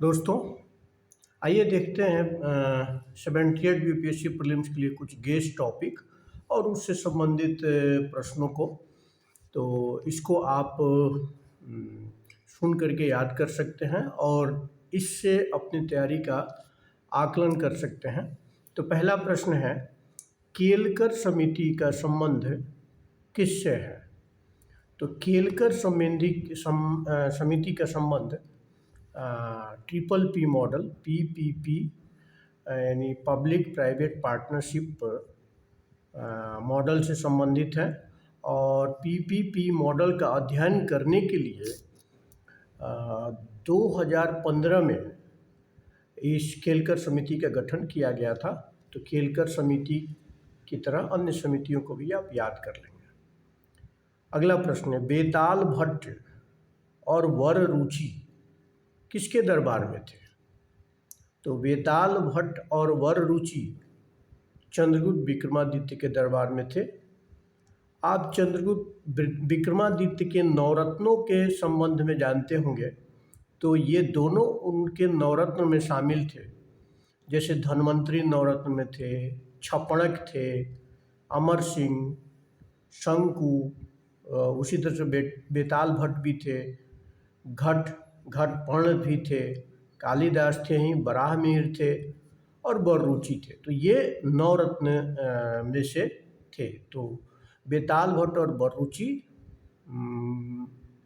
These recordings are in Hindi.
दोस्तों, आइए देखते हैं 78 यूपीएससी प्रीलिम्स के लिए कुछ गेस्ट टॉपिक और उससे संबंधित प्रश्नों को। तो इसको आप सुन करके याद कर सकते हैं और इससे अपनी तैयारी का आकलन कर सकते हैं। तो पहला प्रश्न है, केलकर समिति का संबंध किससे है? तो केलकर समिति का संबंध ट्रिपल पी मॉडल पीपीपी यानी पब्लिक प्राइवेट पार्टनरशिप मॉडल से संबंधित है। और पीपीपी मॉडल का अध्ययन करने के लिए 2015 में इस केलकर समिति का गठन किया गया था। तो केलकर समिति की तरह अन्य समितियों को भी आप याद कर लेंगे। अगला प्रश्न है, बेताल भट्ट और वर रुचि किसके दरबार में थे? तो बेताल भट्ट और वर रुचि चंद्रगुप्त विक्रमादित्य के दरबार में थे। आप चंद्रगुप्त विक्रमादित्य के नवरत्नों के संबंध में जानते होंगे। तो ये दोनों उनके नवरत्न में शामिल थे। जैसे धन्वंतरी नवरत्न में थे, छपणक थे, अमर सिंह, शंकु, उसी तरह से बेताल भट्ट भी थे, घटपर्ण भी थे, कालिदास थे ही, बराहमिहिर थे और बररुचि थे। तो ये नवरत्न में से थे। तो बेताल भट्ट और बररुचि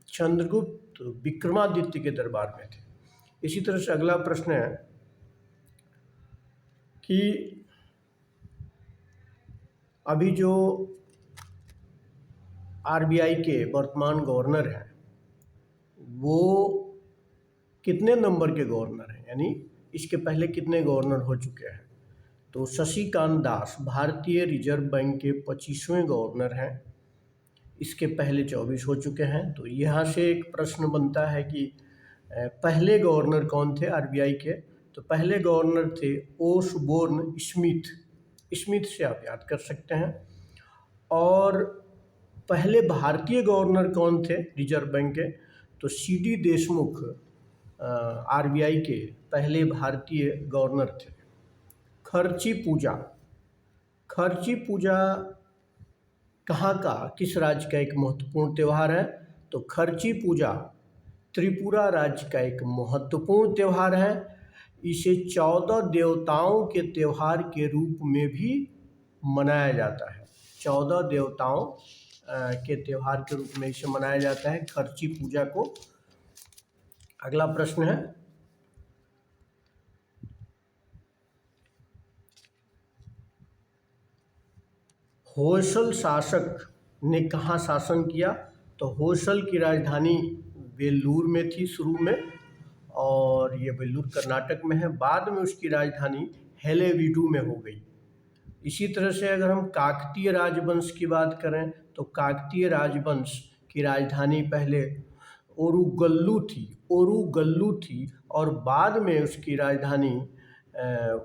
चंद्रगुप्त विक्रमादित्य के दरबार में थे। इसी तरह से अगला प्रश्न है कि अभी जो आरबीआई के वर्तमान गवर्नर हैं वो कितने नंबर के गवर्नर हैं, यानी इसके पहले कितने गवर्नर हो चुके हैं? तो शशिकांत दास भारतीय रिजर्व बैंक के 25वें गवर्नर हैं। इसके पहले 24 हो चुके हैं। तो यहाँ से एक प्रश्न बनता है कि पहले गवर्नर कौन थे आरबीआई के? तो पहले गवर्नर थे ओसबोर्न स्मिथ से आप याद कर सकते हैं। और पहले भारतीय गवर्नर कौन थे रिजर्व बैंक के? तो सीडी देशमुख आरबीआई के पहले भारतीय गवर्नर थे। खर्ची पूजा कहाँ का, किस राज्य का एक महत्वपूर्ण त्यौहार है? तो खर्ची पूजा त्रिपुरा राज्य का एक महत्वपूर्ण त्यौहार है। इसे 14 देवताओं के त्यौहार के रूप में भी मनाया जाता है। 14 देवताओं के त्यौहार के रूप में इसे मनाया जाता है, खर्ची पूजा को। अगला प्रश्न है, होयसल शासक ने कहाँ शासन किया? तो होयसल की राजधानी वेल्लूर में थी शुरू में, और ये वेल्लूर कर्नाटक में है। बाद में उसकी राजधानी हेलेवीडू में हो गई। इसी तरह से अगर हम काकतीय राजवंश की बात करें तो काकतीय राजवंश की राजधानी पहले ओरुगल्लू थी और बाद में उसकी राजधानी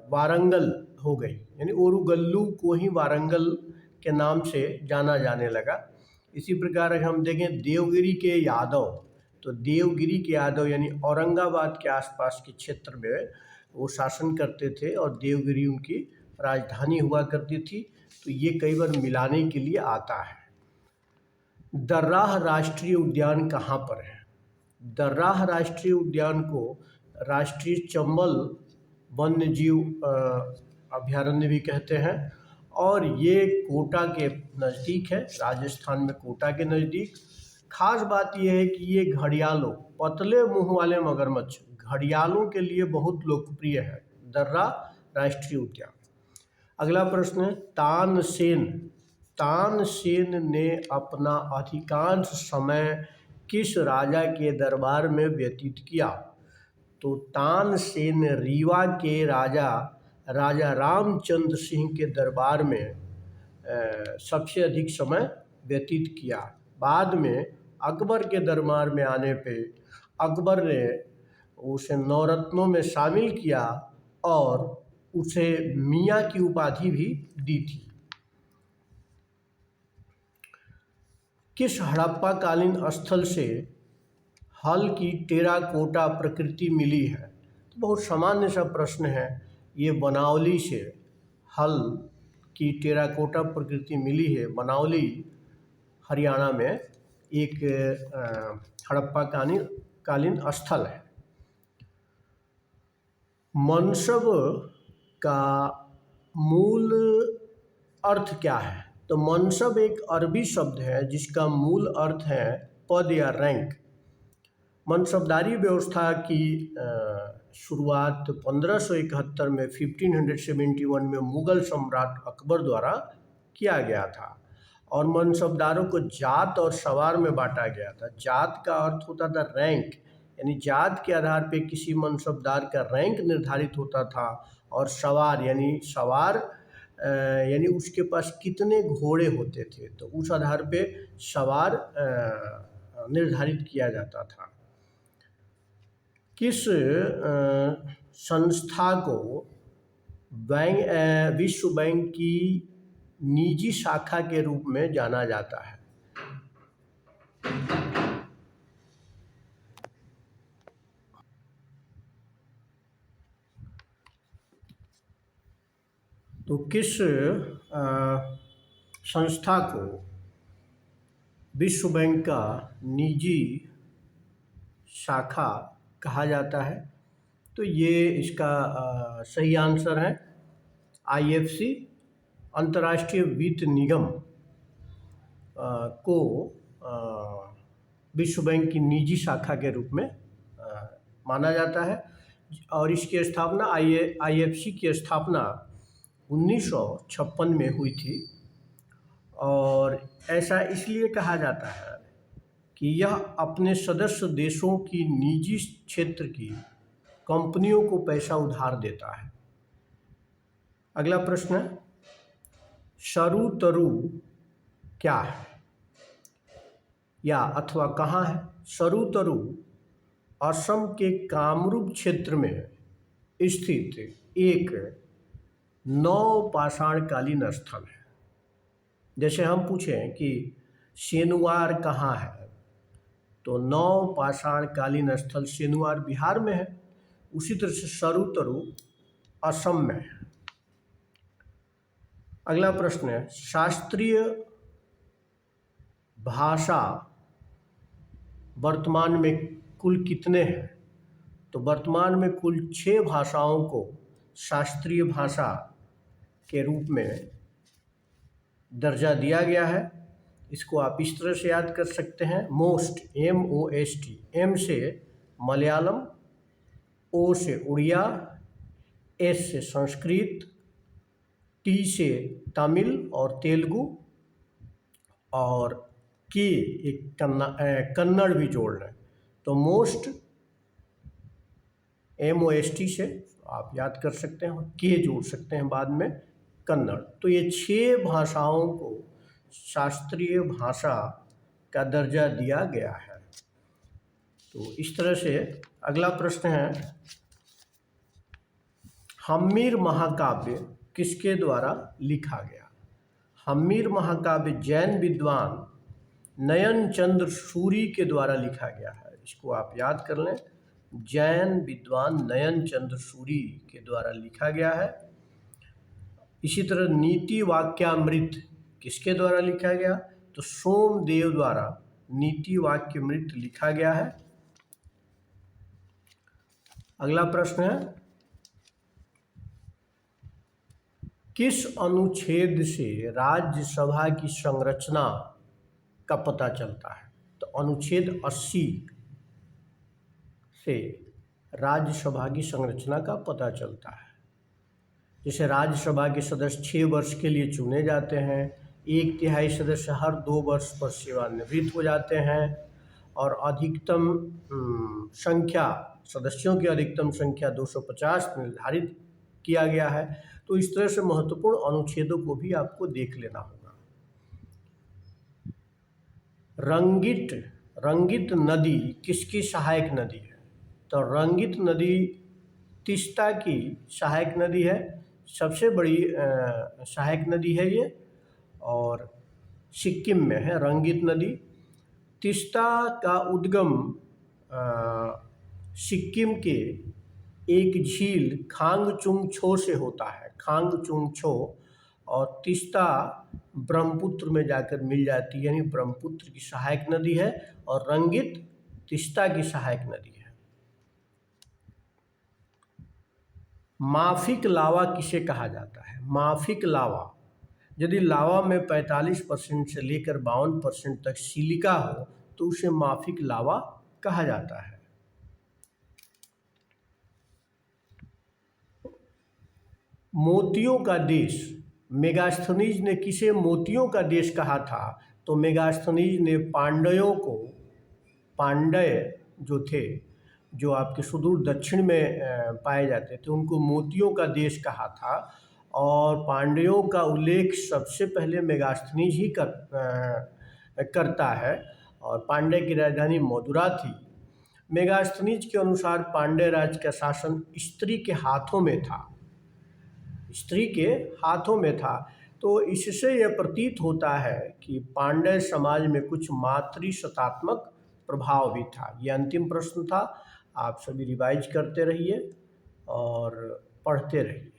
वारंगल हो गई, यानी ओरुगल्लू को ही वारंगल के नाम से जाना जाने लगा। इसी प्रकार अगर हम देखें देवगिरी के यादव, तो देवगिरी के यादव यानी औरंगाबाद के आसपास के क्षेत्र में वो शासन करते थे और देवगिरी उनकी राजधानी हुआ करती थी। तो ये कई बार मिलाने के लिए आता है। दर्राह राष्ट्रीय उद्यान कहाँ पर है? दर्राह राष्ट्रीय उद्यान को राष्ट्रीय चंबल वन्य जीव अभयारण्य भी कहते हैं और ये कोटा के नज़दीक है, राजस्थान में कोटा के नज़दीक। खास बात यह है कि ये घड़ियालों, पतले मुंह वाले मगरमच्छ घड़ियालों के लिए बहुत लोकप्रिय है दर्रा राष्ट्रीय उद्यान। अगला प्रश्न है, तानसेन ने अपना अधिकांश समय किस राजा के दरबार में व्यतीत किया? तो तानसेन रीवा के राजा रामचंद्र सिंह के दरबार में सबसे अधिक समय व्यतीत किया। बाद में अकबर के दरबार में आने पे अकबर ने उसे नवरत्नों में शामिल किया और उसे मियाँ की उपाधि भी दी थी। किस हड़प्पाकालीन स्थल से हल की टेराकोटा प्रकृति मिली है? बहुत सामान्य सा प्रश्न है। ये बनावली से हल की टेराकोटा प्रकृति मिली है। बनावली हरियाणा में एक हड़प्पा कालीन स्थल है। मनसब का मूल अर्थ क्या है? तो मनसब एक अरबी शब्द है जिसका मूल अर्थ है पद या रैंक। मनसबदारी व्यवस्था की शुरुआत 1571 में 1571 में मुगल सम्राट अकबर द्वारा किया गया था और मनसबदारों को जात और सवार में बांटा गया था। जात का अर्थ होता था रैंक, यानी जात के आधार पे किसी मनसबदार का रैंक निर्धारित होता था, और सवार यानी उसके पास कितने घोड़े होते थे, तो उस आधार पे सवार निर्धारित किया जाता था। किस संस्था को विश्व बैंक की निजी शाखा के रूप में जाना जाता है? तो किस संस्था को विश्व बैंक का निजी शाखा कहा जाता है? तो ये इसका सही आंसर है IFC, अंतर्राष्ट्रीय वित्त निगम को विश्व बैंक की निजी शाखा के रूप में माना जाता है। और इसकी स्थापना IFC की स्थापना 1956 में हुई थी, और ऐसा इसलिए कहा जाता है कि यह अपने सदस्य देशों की निजी क्षेत्र की कंपनियों को पैसा उधार देता है। अगला प्रश्न है, सरू तरु क्या है या अथवा कहाँ है? सरू तरु असम के कामरूप क्षेत्र में स्थित एक नवपाषाणकालीन स्थल है। जैसे हम पूछें कि सेनुआर कहाँ है, तो नवपाषाणकालीन स्थल सेनुआर बिहार में है। उसी तरह से सरू तरु असम में है। अगला प्रश्न है, शास्त्रीय भाषा वर्तमान में कुल कितने हैं? तो वर्तमान में कुल 6 भाषाओं को शास्त्रीय भाषा के रूप में दर्जा दिया गया है। इसको आप इस तरह से याद कर सकते हैं, मोस्ट MOST, M से मलयालम, O से उड़िया, S से संस्कृत, T से तमिल और तेलुगु, और K एक कन्नड़ भी जोड़ लें, तो मोस्ट MOST से आप याद कर सकते हैं, और K जोड़ सकते हैं बाद में, कन्नड़। तो ये 6 भाषाओं को शास्त्रीय भाषा का दर्जा दिया गया है। तो इस तरह से अगला प्रश्न है, हम्मीर महाकाव्य किसके द्वारा लिखा गया? हम्मीर महाकाव्य जैन विद्वान नयन चंद्र सूरी के द्वारा लिखा गया है। इसको आप याद कर लें, जैन विद्वान नयन चंद्र सूरी के द्वारा लिखा गया है। इसी तरह नीति वाक्यामृत किसके द्वारा लिखा गया? तो सोमदेव द्वारा नीति वाक्यामृत लिखा गया है। अगला प्रश्न है, किस अनुच्छेद से राज्यसभा की संरचना का पता चलता है? तो अनुच्छेद 80 से राज्यसभा की संरचना का पता चलता है। जैसे राज्यसभा के सदस्य 6 वर्ष के लिए चुने जाते हैं, 1/3 सदस्य हर 2 वर्ष पर सेवानिवृत्त हो जाते हैं, और अधिकतम संख्या, सदस्यों की अधिकतम संख्या 250 निर्धारित किया गया है। तो इस तरह से महत्वपूर्ण अनुच्छेदों को भी आपको देख लेना होगा। रंगित नदी किसकी सहायक नदी है? तो रंगित नदी तीस्ता की सहायक नदी है, सबसे बड़ी सहायक नदी है ये, और सिक्किम में है रंगित नदी। तीस्ता का उद्गम सिक्किम के एक झील खांग छो से होता है, खांग छो, और तीस्ता ब्रह्मपुत्र में जाकर मिल जाती है, यानी ब्रह्मपुत्र की सहायक नदी है और रंगित तीस्ता की सहायक नदी है। माफिक लावा किसे कहा जाता है? माफिक लावा, यदि लावा में 45% से लेकर 52% तक सिलिका हो तो उसे माफिक लावा कहा जाता है। मोतियों का देश, मेगास्थनीज ने किसे मोतियों का देश कहा था? तो मेगास्थनीज ने पांड्यों को, पांड्य जो थे, जो आपके सुदूर दक्षिण में पाए जाते थे, उनको मोतियों का देश कहा था। और पांड्यों का उल्लेख सबसे पहले मेगास्थनीज ही करता है, और पांड्य की राजधानी मदुरा थी। मेगास्थनीज के अनुसार पांड्य राज्य का शासन स्त्री के हाथों में था, स्त्री के हाथों में था। तो इससे यह प्रतीत होता है कि पांड्य समाज में कुछ मातृसत्तात्मक प्रभाव भी था। ये अंतिम प्रश्न था, आप सभी रिवाइज करते रहिए और पढ़ते रहिए।